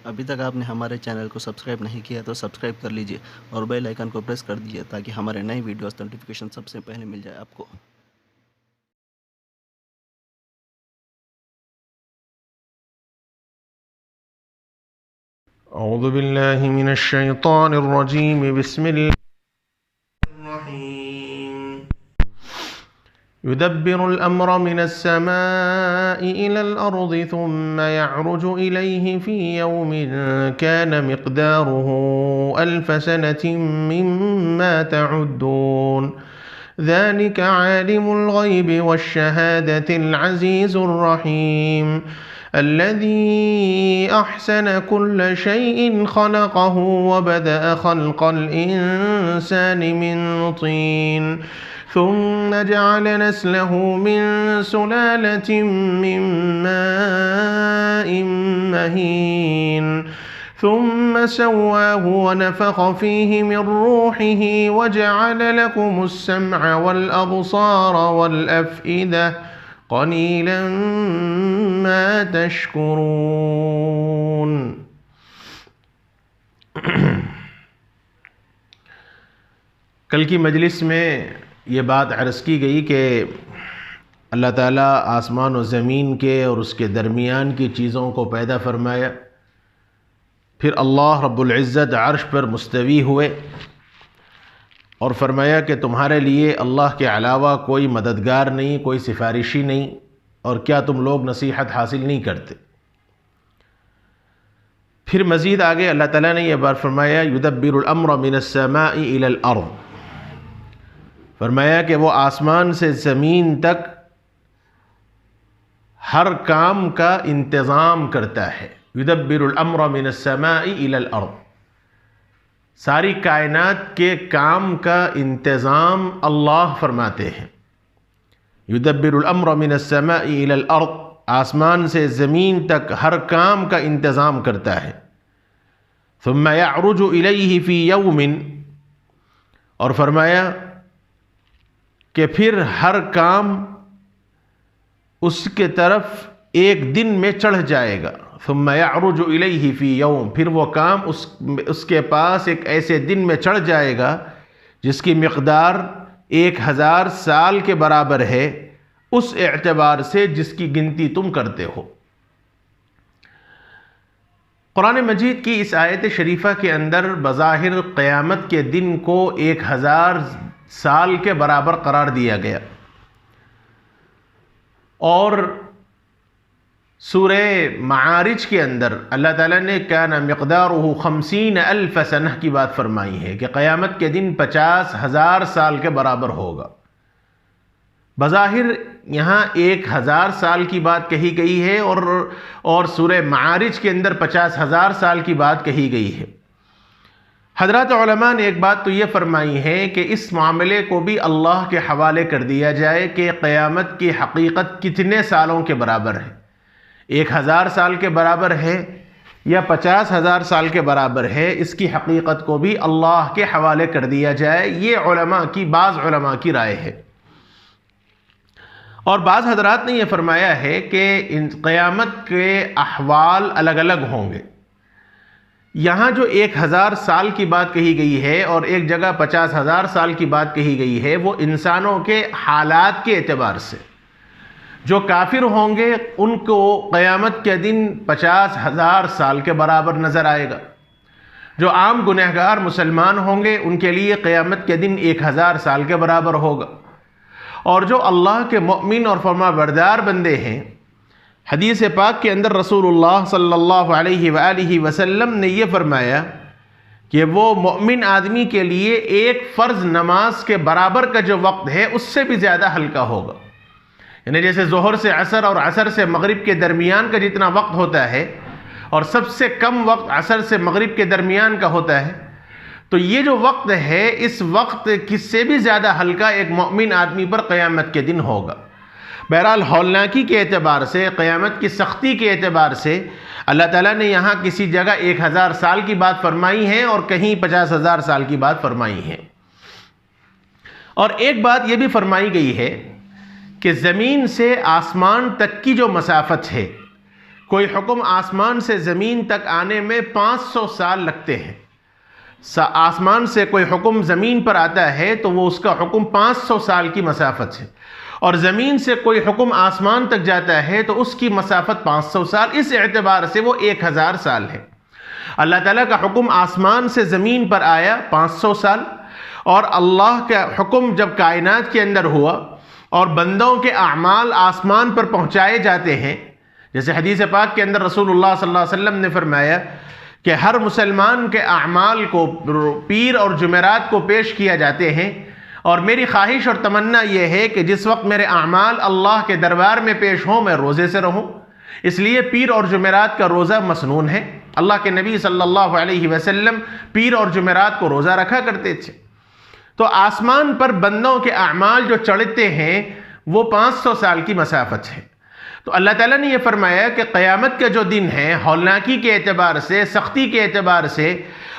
ابھی تک آپ نے ہمارے چینل کو سبسکرائب نہیں کیا تو سبسکرائب کر لیجئے اور بیل آئیکن کو پریس کر دیجئے تاکہ ہمارے نئے ویڈیوز نوٹیفیکیشن سب سے پہلے مل جائے آپ کو۔ اعوذ باللہ من الشیطان الرجیم بسم اللہ الرحیم يدبر الأمر من السماء إلى الأرض ثم يعرج إليه في يوم كان مقداره 1000 سنة مما تعدون ذلك عالم الغيب والشهادة العزيز الرحيم الذي أحسن كل شيء خلقه وبدأ خلق الإنسان من طين ثم جعل نسله من سلالة من ماء مهين ثم سواه ونفخ فيه من روحه وجعل لكم السمع والأبصار والأفئدة قليلا ما تشكرون۔ کل کی مجلس میں یہ بات عرض کی گئی کہ اللہ تعالیٰ آسمان و زمین کے اور اس کے درمیان کی چیزوں کو پیدا فرمایا، پھر اللہ رب العزت عرش پر مستوی ہوئے اور فرمایا کہ تمہارے لیے اللہ کے علاوہ کوئی مددگار نہیں، کوئی سفارشی نہیں، اور کیا تم لوگ نصیحت حاصل نہیں کرتے؟ پھر مزید آگے اللہ تعالیٰ نے یہ بات فرمایا یدبر الامر من السماء الى الارض، فرمایا کہ وہ آسمان سے زمین تک ہر کام کا انتظام کرتا ہے۔ یدبر الامر من السماء الى الارض، ساری کائنات کے کام کا انتظام اللہ فرماتے ہیں۔ یدبر الامر من السماء الى الارض، آسمان سے زمین تک ہر کام کا انتظام کرتا ہے۔ ثم يعرج الیہ فی یوم، اور فرمایا کہ پھر ہر کام اس کے طرف ایک دن میں چڑھ جائے گا۔ ثم يعرج الیہ فی یوم، پھر وہ کام اس کے پاس ایک ایسے دن میں چڑھ جائے گا جس کی مقدار 1000 سال کے برابر ہے، اس اعتبار سے جس کی گنتی تم کرتے ہو۔ قرآن مجید کی اس آیت شریفہ کے اندر بظاہر قیامت کے دن کو 1000 سال کے برابر قرار دیا گیا، اور سورہ معارج کے اندر اللہ تعالیٰ نے کان مقدارہ 50,000 سنہ کی بات فرمائی ہے کہ قیامت کے دن 50,000 سال کے برابر ہوگا۔ بظاہر یہاں 1000 سال کی بات کہی گئی ہے اور سورہ معارج کے اندر 50,000 سال کی بات کہی گئی ہے۔ حضرات علماء نے ایک بات تو یہ فرمائی ہے کہ اس معاملے کو بھی اللہ کے حوالے کر دیا جائے کہ قیامت کی حقیقت کتنے سالوں کے برابر ہے، 1000 سال کے برابر ہے یا 50,000 سال کے برابر ہے، اس کی حقیقت کو بھی اللہ کے حوالے کر دیا جائے۔ یہ بعض علماء کی رائے ہے، اور بعض حضرات نے یہ فرمایا ہے کہ قیامت کے احوال الگ الگ ہوں گے۔ یہاں جو 1000 سال کی بات کہی گئی ہے اور ایک جگہ 50,000 سال کی بات کہی گئی ہے، وہ انسانوں کے حالات کے اعتبار سے۔ جو کافر ہوں گے ان کو قیامت کے دن 50,000 سال کے برابر نظر آئے گا، جو عام گنہگار مسلمان ہوں گے ان کے لیے قیامت کے دن 1000 سال کے برابر ہوگا، اور جو اللہ کے مؤمن اور فرما بردار بندے ہیں، حدیث پاک کے اندر رسول اللہ صلی اللہ علیہ وآلہ وسلم نے یہ فرمایا کہ وہ مومن آدمی کے لیے ایک فرض نماز کے برابر کا جو وقت ہے اس سے بھی زیادہ ہلکا ہوگا۔ یعنی جیسے ظہر سے عصر اور عصر سے مغرب کے درمیان کا جتنا وقت ہوتا ہے اور سب سے کم وقت عصر سے مغرب کے درمیان کا ہوتا ہے، تو یہ جو وقت ہے اس وقت کس سے بھی زیادہ ہلکا ایک مومن آدمی پر قیامت کے دن ہوگا۔ بہرحال ہولناکی کے اعتبار سے، قیامت کی سختی کے اعتبار سے اللہ تعالیٰ نے یہاں کسی جگہ 1000 سال کی بات فرمائی ہے اور کہیں 50,000 سال کی بات فرمائی ہے۔ اور ایک بات یہ بھی فرمائی گئی ہے کہ زمین سے آسمان تک کی جو مسافت ہے، کوئی حکم آسمان سے زمین تک آنے میں 500 سال لگتے ہیں. آسمان سے کوئی حکم زمین پر آتا ہے تو وہ اس کا حکم 500 سال کی مسافت ہے، اور زمین سے کوئی حکم آسمان تک جاتا ہے تو اس کی مسافت 500 سال. اس اعتبار سے وہ 1000 سال ہے. اللہ تعالیٰ کا حکم آسمان سے زمین پر آیا 500 سال، اور اللہ کا حکم جب کائنات کے اندر ہوا اور بندوں کے اعمال آسمان پر پہنچائے جاتے ہیں، جیسے حدیث پاک کے اندر رسول اللہ صلی اللہ علیہ وسلم نے فرمایا کہ ہر مسلمان کے اعمال کو پیر اور جمعرات کو پیش کیا جاتے ہیں، اور میری خواہش اور تمنا یہ ہے کہ جس وقت میرے اعمال اللہ کے دربار میں پیش ہوں میں روزے سے رہوں. اس لیے پیر اور جمعرات کا روزہ مسنون ہے. اللہ کے نبی صلی اللہ علیہ وسلم پیر اور جمعرات کو روزہ رکھا کرتے تھے. تو آسمان پر بندوں کے اعمال جو چڑھتے ہیں وہ 500 سال کی مسافت ہے. تو اللہ تعالیٰ نے یہ فرمایا کہ قیامت کا جو دن ہے ہولناکی کے اعتبار سے، سختی کے اعتبار سے،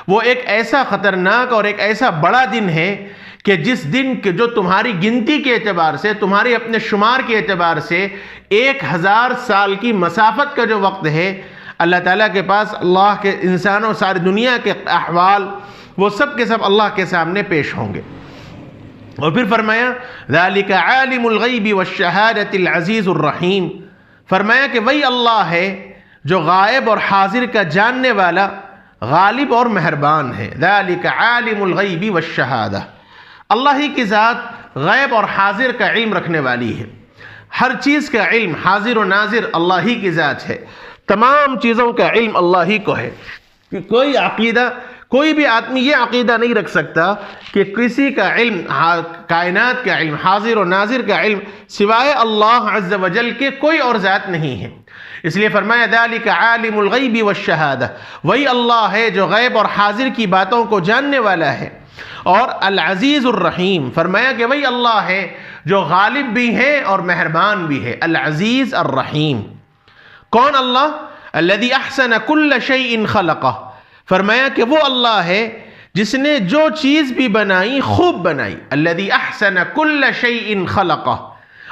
وہ ایک ایسا خطرناک اور ایک ایسا بڑا دن ہے کہ جس دن کے جو تمہاری گنتی کے اعتبار سے، تمہارے اپنے شمار کے اعتبار سے 1000 سال کی مسافت کا جو وقت ہے، اللہ تعالیٰ کے پاس اللہ کے انسانوں ساری دنیا کے احوال وہ سب کے سب اللہ کے سامنے پیش ہوں گے. اور پھر فرمایا ذَلِكَ عَالِمُ الْغَيْبِ وَالشَّهَادَةِ الْعَزِيزُ الرَّحِيمُ، فرمایا کہ وہی اللہ ہے جو غائب اور حاضر کا جاننے والا، غالب اور مہربان ہے. ذَلِكَ عَالِمُ الْغَيْبِ وَالشَّهَادَةِ، اللہ ہی کی ذات غیب اور حاضر کا علم رکھنے والی ہے. ہر چیز کا علم حاضر و ناظر اللہ ہی کی ذات ہے. تمام چیزوں کا علم اللہ ہی کو ہے. کوئی عقیدہ، کوئی بھی آدمی یہ عقیدہ نہیں رکھ سکتا کہ کسی کا علم، کائنات کا علم، حاضر و ناظر کا علم سوائے اللہ عز و جل کے کوئی اور ذات نہیں ہے. اس لیے فرمایا ذَلِكَ عَالِمُ الْغَيْبِ وَالشَّهَادَةِ، وہی اللہ ہے جو غیب اور حاضر کی باتوں کو جاننے والا ہے. اور العزیز الرحیم، فرمایا کہ وہی اللہ ہے جو غالب بھی ہے اور مہربان بھی ہے. العزیز الرحیم. کون اللہ؟ الذی احسن کل شیء خلقہ، فرمایا کہ وہ اللہ ہے جس نے جو چیز بھی بنائی خوب بنائی. الذی احسن کل شیء خلقہ،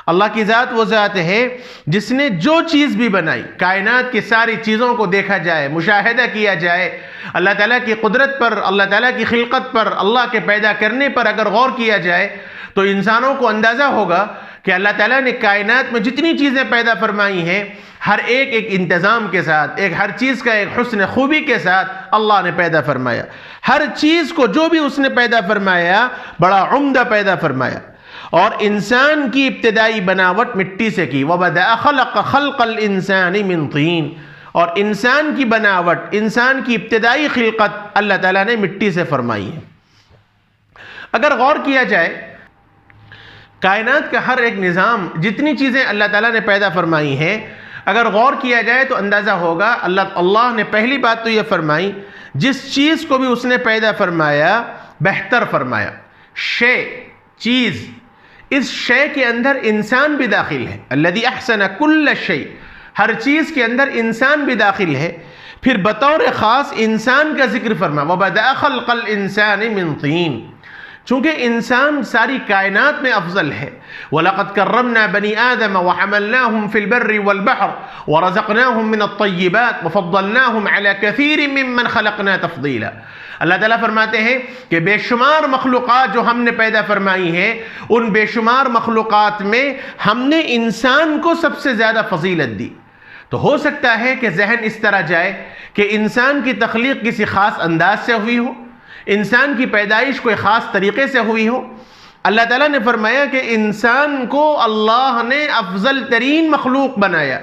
اللہ کی ذات وہ ذات ہے جس نے جو چیز بھی بنائی. کائنات کی ساری چیزوں کو دیکھا جائے، مشاہدہ کیا جائے، اللہ تعالیٰ کی قدرت پر، اللہ تعالیٰ کی خلقت پر، اللہ کے پیدا کرنے پر اگر غور کیا جائے تو انسانوں کو اندازہ ہوگا کہ اللہ تعالیٰ نے کائنات میں جتنی چیزیں پیدا فرمائی ہیں ہر ایک انتظام کے ساتھ، ہر چیز کا ایک حسن خوبی کے ساتھ اللہ نے پیدا فرمایا. ہر چیز کو جو بھی اس نے پیدا فرمایا بڑا عمدہ پیدا فرمایا. اور انسان کی ابتدائی بناوٹ مٹی سے کی. وَبَدَأَ خَلَقَ خَلْقَ الْإِنسَانِ مِنْ طِينٍ، اور انسان کی بناوٹ، انسان کی ابتدائی خلقت اللہ تعالیٰ نے مٹی سے فرمائی ہے. اگر غور کیا جائے کائنات کا ہر ایک نظام، جتنی چیزیں اللہ تعالیٰ نے پیدا فرمائی ہیں، اگر غور کیا جائے تو اندازہ ہوگا اللہ نے پہلی بات تو یہ فرمائی جس چیز کو بھی اس نے پیدا فرمایا بہتر فرمایا. شے، چیز، اس شے کے اندر انسان بھی داخل ہے. الذی احسن کل شیء، ہر چیز کے اندر انسان بھی داخل ہے. پھر بطور خاص انسان کا ذکر فرما وَبَدَأَ خَلْقَ الْإِنسَانِ مِنْ طِينٍ، چونکہ انسان ساری کائنات میں افضل ہے. وَلَقَدْ كَرَّمْنَا بَنِي آدَمَ وَحَمَلْنَاهُمْ فِي الْبَرِّ وَالْبَحْرِ وَرَزَقْنَاهُمْ مِنَ الطَّيِّبَاتِ وَفَضَّلْنَاهُمْ عَلَى كَثِيرٍ مِّمَّنْ خَلَقْنَا تَفْضِيلًا. اللہ تعالیٰ فرماتے ہیں کہ بے شمار مخلوقات جو ہم نے پیدا فرمائی ہیں، ان بے شمار مخلوقات میں ہم نے انسان کو سب سے زیادہ فضیلت دی. تو ہو سکتا ہے کہ ذہن اس طرح جائے کہ انسان کی تخلیق کسی خاص انداز سے ہوئی ہو، انسان کی پیدائش کوئی خاص طریقے سے ہوئی ہو. اللہ تعالیٰ نے فرمایا کہ انسان کو اللہ نے افضل ترین مخلوق بنایا،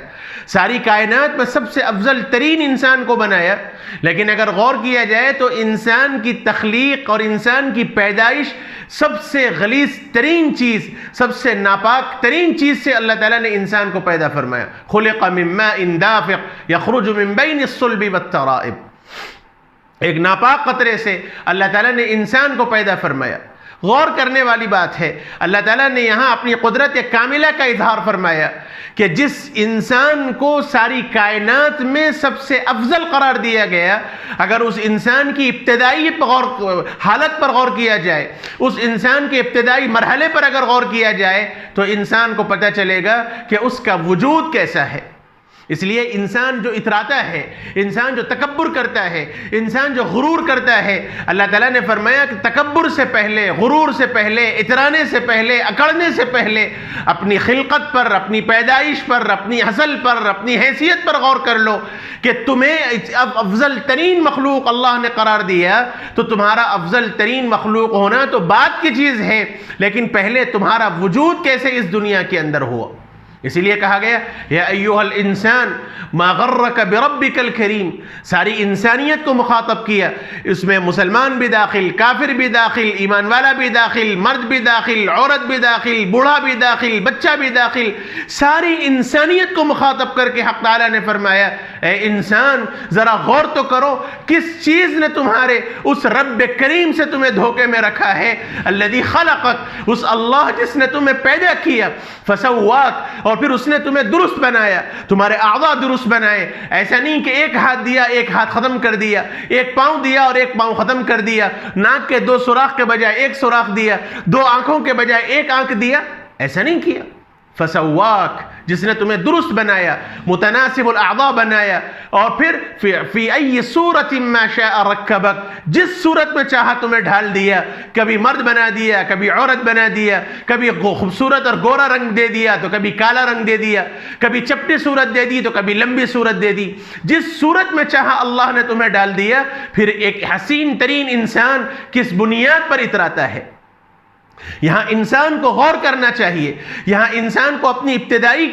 ساری کائنات میں سب سے افضل ترین انسان کو بنایا. لیکن اگر غور کیا جائے تو انسان کی تخلیق اور انسان کی پیدائش سب سے غلیظ ترین چیز، سب سے ناپاک ترین چیز سے اللہ تعالیٰ نے انسان کو پیدا فرمایا. خلق من ماء دافق یخرج من بین الصلب والترائب، ایک ناپاک قطرے سے اللہ تعالیٰ نے انسان کو پیدا فرمایا. غور کرنے والی بات ہے، اللہ تعالیٰ نے یہاں اپنی قدرت کاملہ کا اظہار فرمایا کہ جس انسان کو ساری کائنات میں سب سے افضل قرار دیا گیا، اگر اس انسان کی ابتدائی حالت پر غور کیا جائے، اس انسان کے ابتدائی مرحلے پر اگر غور کیا جائے تو انسان کو پتہ چلے گا کہ اس کا وجود کیسا ہے. اس لیے انسان جو اتراتا ہے، انسان جو تکبر کرتا ہے، انسان جو غرور کرتا ہے، اللہ تعالیٰ نے فرمایا کہ تکبر سے پہلے، غرور سے پہلے، اترانے سے پہلے، اکڑنے سے پہلے اپنی خلقت پر، اپنی پیدائش پر، اپنی اصل پر، اپنی حیثیت پر غور کر لو کہ تمہیں افضل ترین مخلوق اللہ نے قرار دیا، تو تمہارا افضل ترین مخلوق ہونا تو بات کی چیز ہے، لیکن پہلے تمہارا وجود کیسے اس دنیا کے اندر ہوا۔ اسی لیے کہا گیا یا ایھا الانسان ما غرک بربک الکریم، ساری انسانیت کو مخاطب کیا، اس میں مسلمان بھی داخل، کافر بھی داخل، ایمان والا بھی داخل، مرد بھی داخل، عورت بھی داخل، بوڑھا بھی داخل، بچہ بھی داخل، ساری انسانیت کو مخاطب کر کے حق تعالیٰ نے فرمایا اے انسان ذرا غور تو کرو کس چیز نے تمہارے اس رب کریم سے تمہیں دھوکے میں رکھا ہے، الذی خلقک، اس اللہ جس نے تمہیں پیدا کیا، فسواک، اور پھر اس نے تمہیں درست بنایا، تمہارے اعضاء درست بنائے، ایسا نہیں کہ ایک ہاتھ دیا ایک ہاتھ ختم کر دیا، ایک پاؤں دیا اور ایک پاؤں ختم کر دیا، ناک کے 2 سوراخ کے بجائے ایک سوراخ دیا، 2 آنکھوں کے بجائے ایک آنکھ دیا، ایسا نہیں کیا۔ فسواک، جس نے تمہیں درست بنایا، متناسب الاعضاء بنایا، اور پھر فی ای صورت ما شاء رکبک، جس صورت میں چاہا تمہیں ڈھال دیا، کبھی مرد بنا دیا، کبھی عورت بنا دیا، کبھی خوبصورت اور گورا رنگ دے دیا تو کبھی کالا رنگ دے دیا، کبھی چپٹی صورت دے دی تو کبھی لمبی صورت دے دی، جس صورت میں چاہا اللہ نے تمہیں ڈال دیا۔ پھر ایک حسین ترین انسان کس بنیاد پر اتراتا ہے؟ یہاں انسان کو غور کرنا چاہیے، یہاں انسان کو اپنی ابتدائی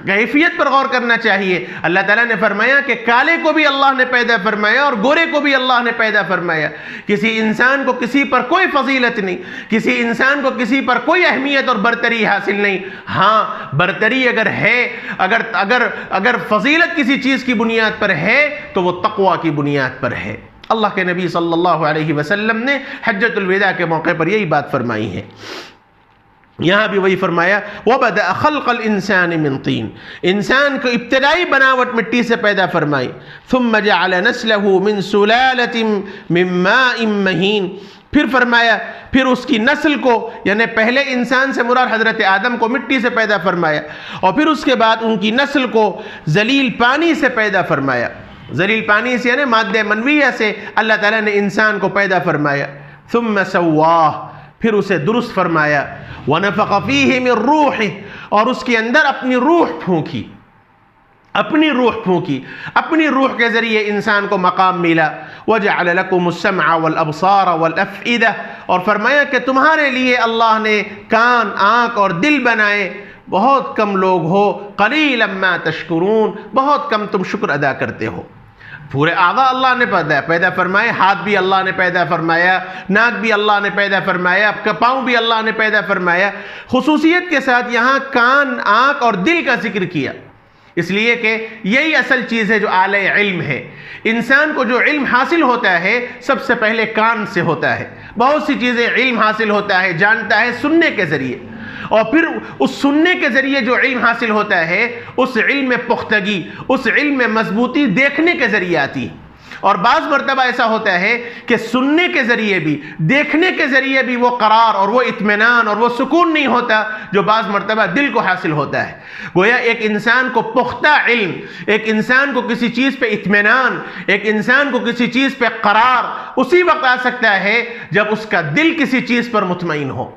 کیفیت پر غور کرنا چاہیے۔ اللہ تعالیٰ نے فرمایا کہ کالے کو بھی اللہ نے پیدا فرمایا اور گورے کو بھی اللہ نے پیدا فرمایا۔ کسی انسان کو کسی پر کوئی فضیلت نہیں، کسی انسان کو کسی پر کوئی اہمیت اور برتری حاصل نہیں۔ ہاں برتری اگر ہے، اگر فضیلت کسی چیز کی بنیاد پر ہے تو وہ تقوی کی بنیاد پر ہے۔ اللہ کے نبی صلی اللہ علیہ وسلم نے حجۃ الوداع کے موقع پر یہی بات فرمائی ہے۔ یہاں بھی وہی فرمایا وَبَدَأَ خَلْقَ الْإِنسَانِ مِنْ طِينٍ، انسان کو ابتدائی بناوٹ مٹی سے پیدا فرمائی۔ ثُمَّ جَعَلَ نَسْلَهُ مِنْ سُلَالَةٍ مِنْ مَاءٍ مَهِينٍ، پھر فرمایا پھر اس کی نسل کو، یعنی پہلے انسان سے مراد حضرت آدم کو مٹی سے پیدا فرمایا، اور پھر اس کے بعد ان کی نسل کو ذلیل پانی سے پیدا فرمایا۔ ذلیل پانی سے یعنی مادہ منویہ سے اللہ تعالیٰ نے انسان کو پیدا فرمایا۔ ثم سواہ، پھر اسے درست فرمایا۔ ونفخ فیہ من روحہ، اور اس کے اندر اپنی روح پھونکی، اپنی روح پھونکی، اپنی روح کے ذریعے انسان کو مقام ملا۔ وجعل لکم السمع والابصار والافئدہ، اور فرمایا کہ تمہارے لیے اللہ نے کان، آنکھ اور دل بنائے۔ بہت کم لوگ ہو، قلیلا ما تشکرون، بہت کم تم شکر ادا کرتے ہو۔ پورے اعضاء اللہ نے پیدا فرمائے، ہاتھ بھی اللہ نے پیدا فرمایا، ناک بھی اللہ نے پیدا فرمایا، پاؤں بھی اللہ نے پیدا فرمایا۔ خصوصیت کے ساتھ یہاں کان، آنکھ اور دل کا ذکر کیا، اس لیے کہ یہی اصل چیز ہے جو اعلی علم ہے۔ انسان کو جو علم حاصل ہوتا ہے سب سے پہلے کان سے ہوتا ہے، بہت سی چیزیں علم حاصل ہوتا ہے، جانتا ہے سننے کے ذریعے، اور پھر اس سننے کے ذریعے جو علم حاصل ہوتا ہے اس علم میں پختگی، اس علم میں مضبوطی دیکھنے کے ذریعے آتی ہے۔ اور بعض مرتبہ ایسا ہوتا ہے کہ سننے کے ذریعے بھی، دیکھنے کے ذریعے بھی وہ قرار اور وہ اطمینان اور وہ سکون نہیں ہوتا جو بعض مرتبہ دل کو حاصل ہوتا ہے۔ گویا ایک انسان کو پختہ علم، ایک انسان کو کسی چیز پہ اطمینان، ایک انسان کو کسی چیز پہ قرار اسی وقت آ سکتا ہے جب اس کا دل کسی چیز پر مطمئن ہو۔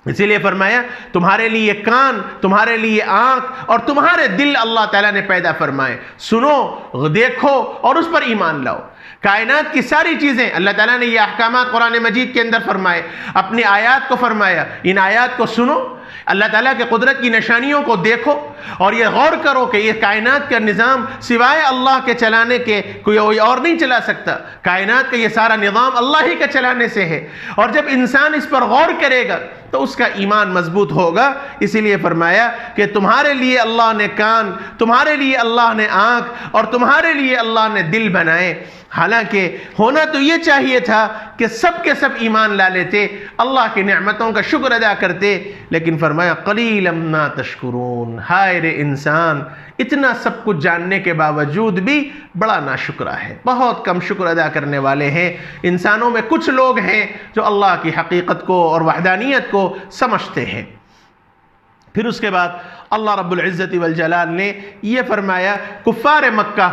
اسی لیے فرمایا تمہارے لیے کان، تمہارے لیے آنکھ اور تمہارے دل اللہ تعالیٰ نے پیدا فرمائے۔ سنو، دیکھو اور اس پر ایمان لاؤ۔ کائنات کی ساری چیزیں اللہ تعالیٰ نے یہ احکامات قرآن مجید کے اندر فرمائے، اپنی آیات کو فرمایا، ان آیات کو سنو، اللہ تعالیٰ کے قدرت کی نشانیوں کو دیکھو اور یہ غور کرو کہ یہ کائنات کا نظام سوائے اللہ کے چلانے کے کوئی اور نہیں چلا سکتا۔ کائنات کا یہ سارا نظام اللہ ہی کا چلانے سے ہے، اور جب انسان اس پر غور کرے گا تو اس کا ایمان مضبوط ہوگا۔ اسی لیے فرمایا کہ تمہارے لیے اللہ نے کان، تمہارے لیے اللہ نے آنکھ اور تمہارے لیے اللہ نے دل بنائے۔ حالانکہ ہونا تو یہ چاہیے تھا کہ سب کے سب ایمان لا لیتے، اللہ کی نعمتوں کا شکر ادا کرتے، لیکن فرمایا قلیلا ما تشکرون، ہائے رے انسان، اتنا سب کچھ جاننے کے باوجود بھی بڑا ناشکرہ ہے، بہت کم شکر ادا کرنے والے ہیں۔ انسانوں میں کچھ لوگ ہیں جو اللہ کی حقیقت کو اور وحدانیت کو سمجھتے ہیں۔ پھر اس کے بعد اللہ رب العزت والجلال نے یہ فرمایا کفار مکہ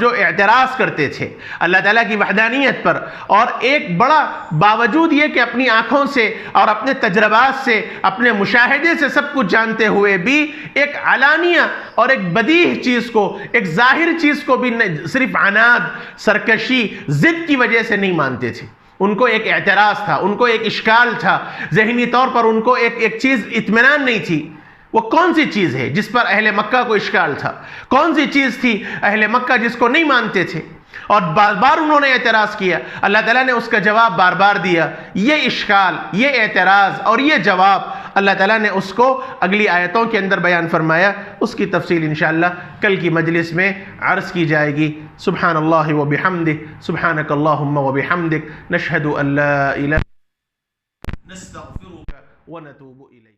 جو اعتراض کرتے تھے اللہ تعالیٰ کی وحدانیت پر، اور ایک بڑا باوجود یہ کہ اپنی آنکھوں سے اور اپنے تجربات سے اپنے مشاہدے سے سب کچھ جانتے ہوئے بھی ایک علانیہ اور ایک بدیہہ چیز کو، ایک ظاہر چیز کو بھی صرف عناد، سرکشی، ضد کی وجہ سے نہیں مانتے تھے. ان کو ایک اعتراض تھا، ان کو ایک اشکال تھا، ذہنی طور پر ان کو ایک چیز اطمینان نہیں تھی. وہ کون سی چیز ہے جس پر اہل مکہ کو اشکال تھا؟ کون سی چیز تھی اہل مکہ جس کو نہیں مانتے تھے؟ اور بار بار انہوں نے اعتراض کیا. اللہ تعالیٰ نے اس کا جواب بار بار دیا. یہ اشکال، یہ اعتراض اور یہ جواب اللہ تعالیٰ نے اس کو اگلی آیتوں کے اندر بیان فرمایا. اس کی تفصیل انشاءاللہ کل کی مجلس میں عرض کی جائے گی. سبحان اللہ و بحمدہ، سبحانک اللہم و بحمدک، نشہد ان لا الہ نستغفرک و نتوب الیک.